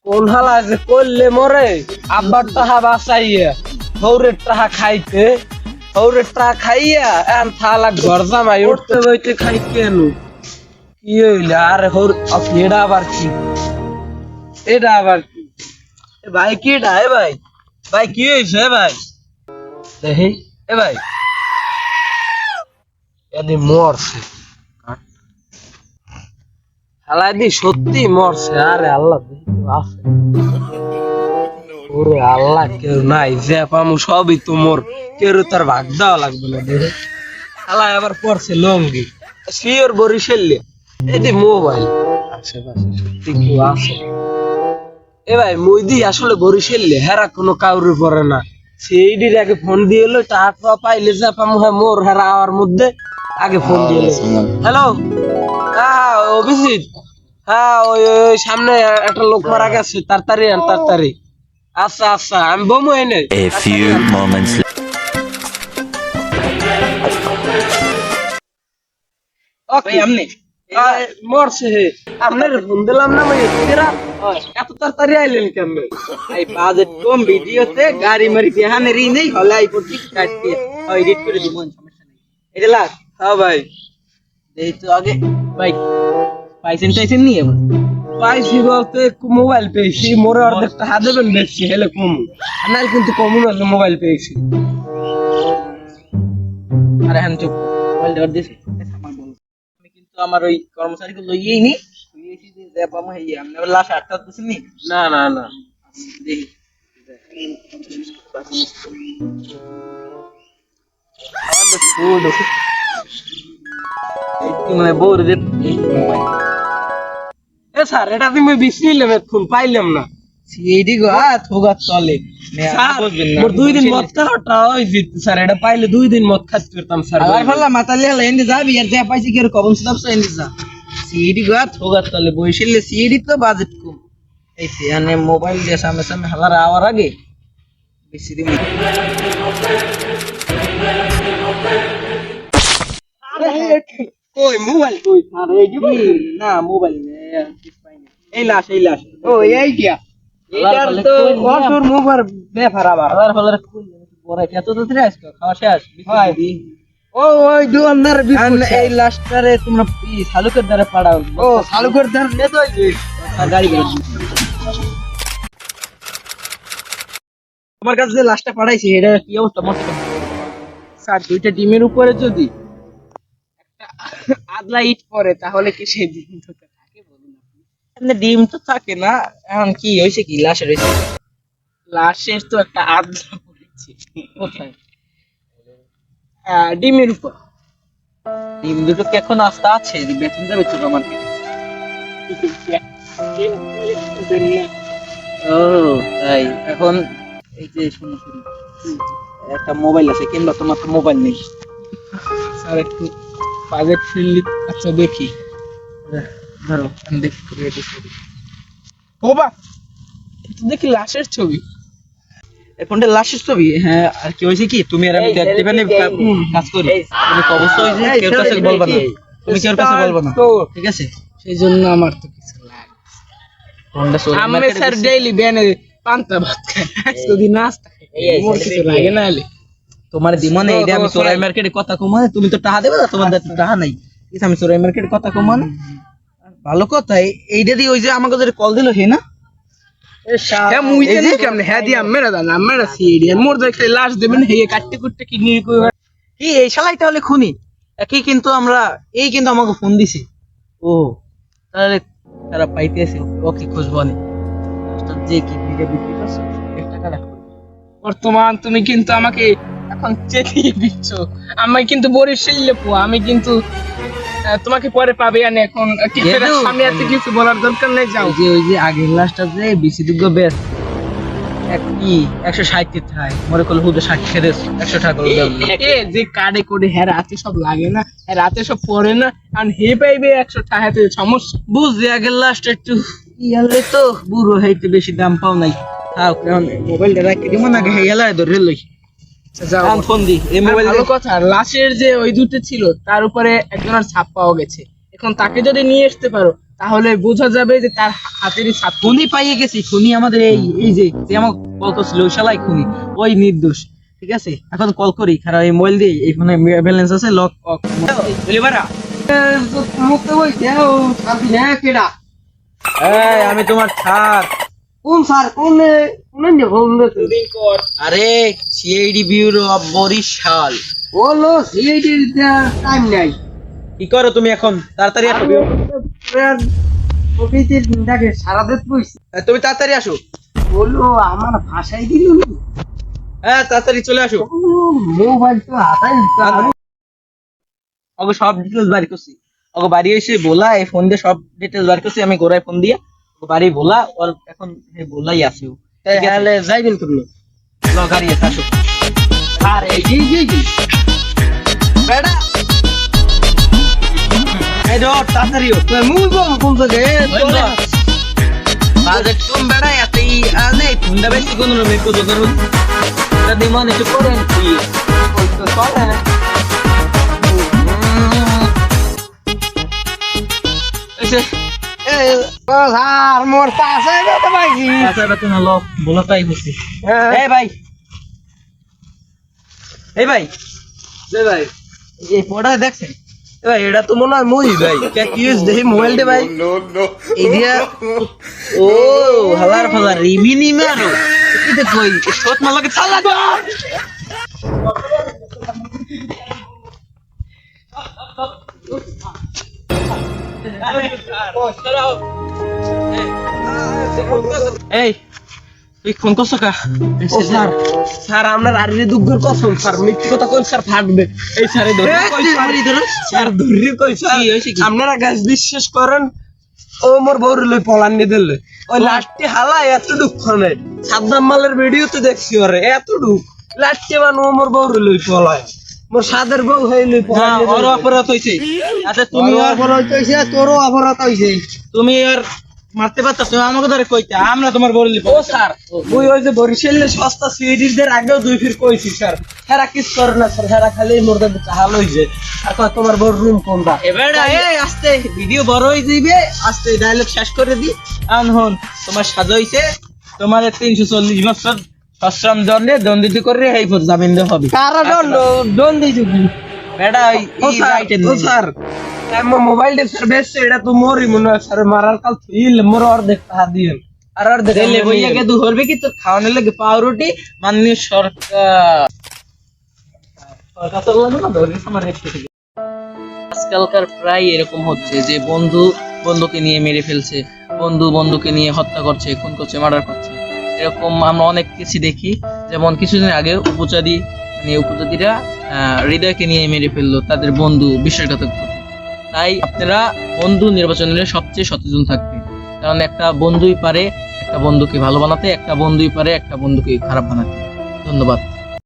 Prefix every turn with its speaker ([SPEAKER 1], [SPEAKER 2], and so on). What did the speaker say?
[SPEAKER 1] কোন হালা যে করলে মরে আব্বার টাহা বাঁচাইয়া হৌরের টাহা খাইতে হৌরের টাহা খাইয়া এখন থালা ঘর জামাই উঠতে বইতে খাই কেন কি হইলে আরে হৌর এটা আবার কি এটা আবার কি ভাই কি এটা ভাই ভাই কি হয়েছে ভাই দেখি ভাই এদি মরছে হালাদি সত্যি মরছে আরে আল্লাহ আছে ওরে আল্লাহ কেউ নাই যে পামু সবই তোমার কেউ তার ভাগ দেওয়া লাগবে না দেখে হালা আবার পড়ছে লঙ্গি শিওর বরিশালে এদি মোবাইল আশেপাশে সত্যি কেউ আছে ভাই মুইদি আসলে বরিশালে হেরা কোনো কাউরে পড়ে না সেইডির আগে ফোন দিয়ে এলো টাকা পাইলে যে পামু হ্যাঁ মোর হেরা আওয়ার মধ্যে আগে ফোন দিয়ে হ্যালো হ্যাঁ অভিজিৎ হ্যাঁ ওই সামনে একটা লোক মারা গেছে তাড়াতাড়ি আচ্ছা আচ্ছা আমি বমু এনে
[SPEAKER 2] A few moments
[SPEAKER 1] ওকে আমনে মরছে হে আপনার ফোন দিলাম না আমি এত তাড়াতাড়ি আইলেন কেমনে
[SPEAKER 3] এই বাজেট কম ভিডিওতে গাড়ি মারি বিহানেরই নেই হলে আই করছি কাটতে এডিট করে দিব সমস্যা নেই এটা লাগ
[SPEAKER 1] হ্যাঁ ভাই
[SPEAKER 3] এই তো আগে ভাই টাইসেন নিয়ে এবার
[SPEAKER 1] পাইছি বলতে মোবাইল পেয়েছি মোরে অর্ধেকটা হাত দেবেন বেশি হেলে কম নাইলে কিন্তু কমু না মোবাইল পেয়েছি
[SPEAKER 3] আরে হ্যাঁ চুপ মোবাইল দেওয়ার দিছি আমার বল আমি কিন্তু আমার ওই কর্মচারীকে লইয়েই নি লইয়েছি যে দেপাম হইয়া আমি আবার লাশ আটটা দিছিনি
[SPEAKER 1] না না না
[SPEAKER 3] দেখি আমাদের ফুড এই মানে বউর যে মোবাইল
[SPEAKER 1] এ স্যার এটা তুমি বিশ্রী লেবে ফোন পাইলাম না
[SPEAKER 3] সিএডি গো থোগা চলে
[SPEAKER 1] স্যার মোর 2 দিন মদ খাওয়াটা হইছে স্যার এটা পাইলে 2 দিন মদ খাইতে পারতাম স্যার
[SPEAKER 3] আবার ফেললা মাতালে হলা এন্ডে যাবি আর যা পাইছি কি আর কবন সবস এন্ডে যা সিএডি গো থোগা চলে বইছিলে সিএডি তো বাজেট কম এই সিয়ানে মোবাইল দিয়ে সামনে সামনে হালার আওয়ার আগে বেশি দিন
[SPEAKER 1] কই মোবাইল কই স্যার এই যে
[SPEAKER 3] না মোবাইল এই লাশ
[SPEAKER 1] ও এই গিয়া এটার তো কঠোর মোবাইল বেফার আবার
[SPEAKER 3] হালার হালার পরে এত তো ধরে আজকে খাওয়া শেষ
[SPEAKER 1] হয় ও ওই দোকানদার
[SPEAKER 3] এই লাশটারে তোমরা শালুকের দ্বারা পাড়াও
[SPEAKER 1] ও শালুকের ধার নে তো
[SPEAKER 3] গাড়ি তোমার কাছে যে লাশটা পাঠাইছি এটা কি অবস্থা মস্ত
[SPEAKER 1] স্যার 2টা ডিমের উপরে যদি একটা আদলা ইট পড়ে তাহলে কি সেই ডিম তো থাকে বলুন
[SPEAKER 3] আপনি ডিম তো থাকে না এখন কি হয়েছে কি লাশের হয়েছে
[SPEAKER 1] লাশের তো একটা আদলা পড়েছে
[SPEAKER 3] কোথায়
[SPEAKER 1] ডিমের উপর
[SPEAKER 3] ডিম দুটো কি এখন আস্তে আছে বেতন যাবে ছোট মার্কেটে ও তাই এখন এই যে শুনো একটা মোবাইল আছে কিংবা তোমার তো মোবাইল নেই
[SPEAKER 1] স্যার একটু বাজেট ফ্রেন্ডলি আচ্ছা দেখি
[SPEAKER 3] ধরো
[SPEAKER 1] আমি দেখি রেডি করি ও বা এটা দেখি লাশের ছবি
[SPEAKER 3] ফোনটা লাশের ছবি হ্যাঁ আর কি হয়েছে কি তুমি আর আমি দেখতে পারি কাজ করি তুমি অবস্থা হয়েছে কেউ কাছে বলবা না তুমি কেউ কাছে বলবা না ঠিক আছে
[SPEAKER 1] সেই জন্য আমার তো কিছু লাগে
[SPEAKER 3] ফোনটা
[SPEAKER 1] আমি স্যার ডেইলি বেনে পান্তা ভাত খাই আজকে দিন নাস্তা খাই মোর কিছু লাগে না হলে
[SPEAKER 3] তোমার দিমনে এইটা আমি চোরাই মার্কেটে কথা কমানে তুমি তো টাকা দেবে না তোমার কাছে টাকা নাই ঠিক আছে আমি চোরাই মার্কেটে কথা কমানে ভালো কথা এইটা দিয়ে ওই যে আমাকে যে কল দিল হে না
[SPEAKER 1] হ্যাঁ মুই জানি কেমনে হ্যাঁ দি আমরা জানা আমরা সিডি মোর দেখে লাশ দেবেন হে কাটতে কুটতে কি নিয়ে কই
[SPEAKER 3] কি এই শালাই তাহলে খুনি একই কিন্তু আমরা এই কিন্তু আমাকে ফোন দিছে ও তাহলে তারা পাইতেছে ওকে খুঁজবো না যে কি ভিডিও বিক্রি করছে 1 টাকা রাখো
[SPEAKER 1] বর্তমান তুমি কিন্তু আমাকে এখন চেতিয়ে দিচ্ছ আমি কিন্তু বরিশালে পো আমি কিন্তু তোমাকে পরে পাবে না এখন কি সামনে আছে কিছু বলার দরকার নেই যাও
[SPEAKER 3] ওই যে আগের লাস্টটা যে বেশি দুগ্গ বেশ কি 160 টাকা মরে কল হুদে 60 খেদে 100 টাকা করে দাও
[SPEAKER 1] এ যে কার্ডে কোডে হ্যাঁ রাতে সব লাগে না হ্যাঁ রাতে সব পড়ে না আর হে পাইবে 100 টাকাতে সমস্যা
[SPEAKER 3] বুঝছি আগের লাস্ট একটু ইয়ালে তো বুড়ো হইতে বেশি দাম পাও নাই তাও কারণ মোবাইলটা রাখি দিমু না হেয়ালা ধরে লই
[SPEAKER 1] যাও
[SPEAKER 3] ফোন দি এই মোবাইল
[SPEAKER 1] ভালো কথা লাশের যে ওই দুটো ছিল তার উপরে একজনের ছাপ পাওয়া গেছে এখন তাকে যদি নিয়ে আসতে পারো
[SPEAKER 3] তাহলে বোঝা যাবে যে তার হাতেরই ছাত্র। খুনি পাইয়ে গেছি, খুনি আমাদের এই যে যে আমার কল করছিল ওই শালাই খুনি, ওই নির্দোষ। ঠিক আছে, এখন কল করি, খারাপ এই মোবাইল দিয়ে, এই ফোনে ব্যালেন্স আছে, লক বলিবারা।
[SPEAKER 1] মুখতে বইছে ও শান্তি না কেডা
[SPEAKER 3] আমি তোমার ছাড়।
[SPEAKER 1] কোন স্যার কোন কোন নে ফোন দিতে
[SPEAKER 3] আরে সিআইডি ব্যুরো অফ বরিশাল।
[SPEAKER 1] বলো সিআইডি টাইম নাই
[SPEAKER 3] কি করো তুমি এখন? তাড়াতাড়ি আসো।
[SPEAKER 1] প্রকৃতির ডাকে সারা দিন বইছি
[SPEAKER 3] তুমি তাড়াতাড়ি আসো।
[SPEAKER 1] বলো আমার ভাষায় দিল
[SPEAKER 3] হ্যাঁ তাড়াতাড়ি চলে আসো।
[SPEAKER 1] মোবাইল তো হাতাই
[SPEAKER 3] ওকে সব ডিটেলস বাড়ি করছি, ওকে বাড়ি এসে বলা, এই ফোন দিয়ে সব ডিটেলস বাড়ি করছি আমি, গোড়ায় ফোন দিয়ে ওকে বাড়ি বলা, ওর এখন বলাই আছে ও।
[SPEAKER 1] তাহলে যাইবেন তুমি
[SPEAKER 3] ল গাড়ি আছে, আসো।
[SPEAKER 1] আরে জি জি জি
[SPEAKER 3] বেড়া এই ধর তাড়াতাড়ি ও।
[SPEAKER 1] মুই বল কোন জায়গায়
[SPEAKER 3] বাজেট কম বেড়া, এতই আনে ফোনটা বেশি কোন রকম একটু দোকান এটা দিমান একটু করেন কি
[SPEAKER 1] ওই তো চলে
[SPEAKER 3] এসে
[SPEAKER 1] আর মোর কাছে তো পাইছি
[SPEAKER 3] আচ্ছা বেতন হলো বলো তাই হচ্ছে। এই ভাই, এই ভাই,
[SPEAKER 1] ভাই
[SPEAKER 3] এই পড়া দেখছেন?
[SPEAKER 1] ভাই এটা তো মনে হয় মুই ভাই কি ইউজ দেখি মোবাইল দে ভাই
[SPEAKER 3] এরিয়া ও হালার ফালার রিমিনি মারো এটা কই শট মালাকে চালা গো। এই তুই ফোন করছো কা?
[SPEAKER 1] ও স্যার স্যার আপনার আর দুঃখের কসম স্যার মিথ্যে কথা কই স্যার ফাটবে এই স্যারে ধরে কই স্যার ধরে কই স্যার
[SPEAKER 3] কি হইছে কি?
[SPEAKER 1] আপনারা গাছ বিশ্বাস করেন ও মোর বউর লই পলান নি দিলে ওই লাস্টে হালা এত দুঃখ নেই সাদ্দাম মালের ভিডিওতে দেখছি ওরে এত দুঃখ লাস্টে মান ও মোর বউর লই পলায় মোর সাদের বউ হই লই
[SPEAKER 3] না
[SPEAKER 1] পলান
[SPEAKER 3] ওর অপরাধ হইছে। আচ্ছা
[SPEAKER 1] তুমি
[SPEAKER 3] তুমি আর
[SPEAKER 1] অপরাধ হইছে তোরও অপরাধ হইছে
[SPEAKER 3] তুমি আর মারতে পারতাছ না আমাকে ধরে কইতে, আমরা তোমার বললি
[SPEAKER 1] ও স্যার ওই ওই যে বরিশালের সস্তা সুইডিশদের আগেও দুই ফির কইছি স্যার হেরা কিস করে না স্যার হেরা খালি মোরদা চাহাল হইছে আর কয় তোমার বড় রুম কোনটা
[SPEAKER 3] এবারে এই আস্তে ভিডিও বড় হই যাইবে, আস্তে ডায়লগ শেষ করে দি। আনহন তোমার সাজা হইছে, তোমার 340 বছর সশ্রম দণ্ডে দণ্ডিত করে এই পর জামিন দেওয়া হবে।
[SPEAKER 1] কারা দণ্ড দণ্ড দিছো কি
[SPEAKER 3] বেটা
[SPEAKER 1] ও স্যার ও স্যার আমার মোবাইল ডে স্যার বেশ এটা তো মোরই মনে হয় স্যার মারার কাল থইল মোর অর্ধেক টাকা দিয়েন আর অর্ধেক
[SPEAKER 3] রেলে বইয়া গে দু হরবে কি তোর খাওয়ানোর লাগে পাউরুটি মাননীয় সরকার সরকার তো বলবো না ধরে আমার রেখে থেকে। আজকালকার প্রায় এরকম হচ্ছে যে বন্ধু বন্ধুকে নিয়ে মেরে ফেলছে, বন্ধু বন্ধুকে নিয়ে হত্যা করছে, খুন করছে, মার্ডার করছে, এরকম আমরা অনেক কিছু দেখি। যেমন কিছুদিন আগে উপজাতিরা হৃদয়কে নিয়ে মেরে ফেললো তাদের বন্ধু বিশ্বাসঘাতক করে। তাই আপনারা বন্ধু নির্বাচনে সবচেয়ে সচেতন থাকবে, কারণ একটা বন্ধুই পারে একটা বন্ধুকে ভালো বানাতে, একটা বন্ধুই পারে একটা বন্ধুকে খারাপ বানাতে। ধন্যবাদ।